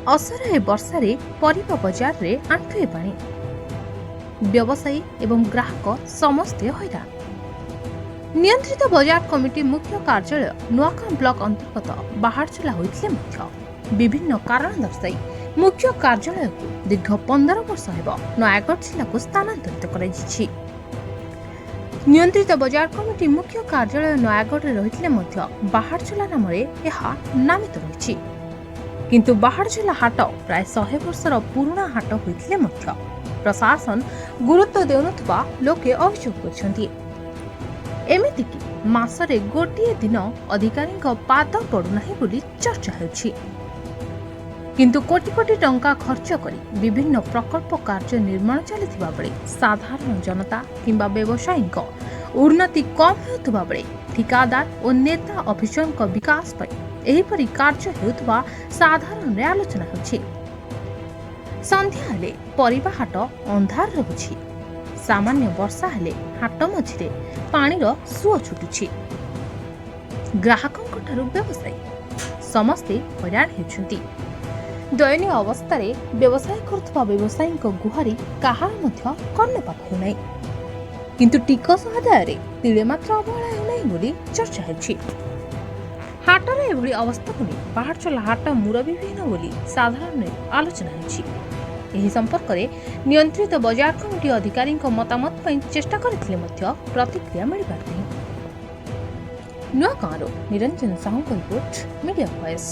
असराए वर्षारे परिबा बजार रे आंठुए पानी। व्यवसायी एवं ग्राहक समस्ते हैरान। नियंत्रित बजार कमिटी मुख्य कार्यालय नुआगां ब्लॉक अंतर्गत बाहारचला होइथिले मध्य विभिन्न कारण दर्शाई मुख्य कार्यालय को दीर्घ 15 वर्ष हेब नयागढ़ जिला को स्थानांतरित कराଯାଇଛି। नियंत्रित बजार कमिटी मुख्य कार्यालय नयागढ़ रहिथिले मध्य बाहारचला नाम नामित रहिछि। किंतु बाहारचला हाट प्राय 100 वर्षर पुराना हाट होइथिले मध्य प्रशासन गुरुत्व देउनथबा लोके अभियोग करछन्ती। एमितिकि मासरे गोटिए दिन अधिकारी पाद पड़ुनाही बोली चर्चा हेउछि। किंतु कोटी कोटी टंका खर्च करी विभिन्न प्रकल्प कार्य निर्माण चलिथिबा बेले साधारण जनता किंबा व्यवसायी उन्नति कम हेउथबा बेले ठिकादार और नेता अफिसर विकास पर एहिपरि कार्य हेउथबा साधारण आलोचना होछि। संध्या हेले परिबा हाट अंधार रहुछि। सामान्य वर्षा हेले हाट मझिरे पानीर सुओ छुटुछि। ग्राहकंक ठारु व्यवसायी समस्ते हैरान हेउछन्ति। दयनीय अवस्था रे व्यवसाय करुवा व्यवसायी गुहारी कहार मध्य कर्णपात हेउनाई। किंतु टिकस आदाय रे तिले मात्र अवहेला हेउनाई बोली चर्चा हेउछि। हाटर एभली अवस्था को नहीं बाहारचला हाट मुरबीहीन बोली साधारण आलोचना होछि। एही संपर्क रे नियंत्रित बजार कमिटी अधिकारी मतामत पई चेष्टा करथिले मध्य प्रतिक्रिया मिल पारनी। नुआगांरो Niranjan Sahu report media voice.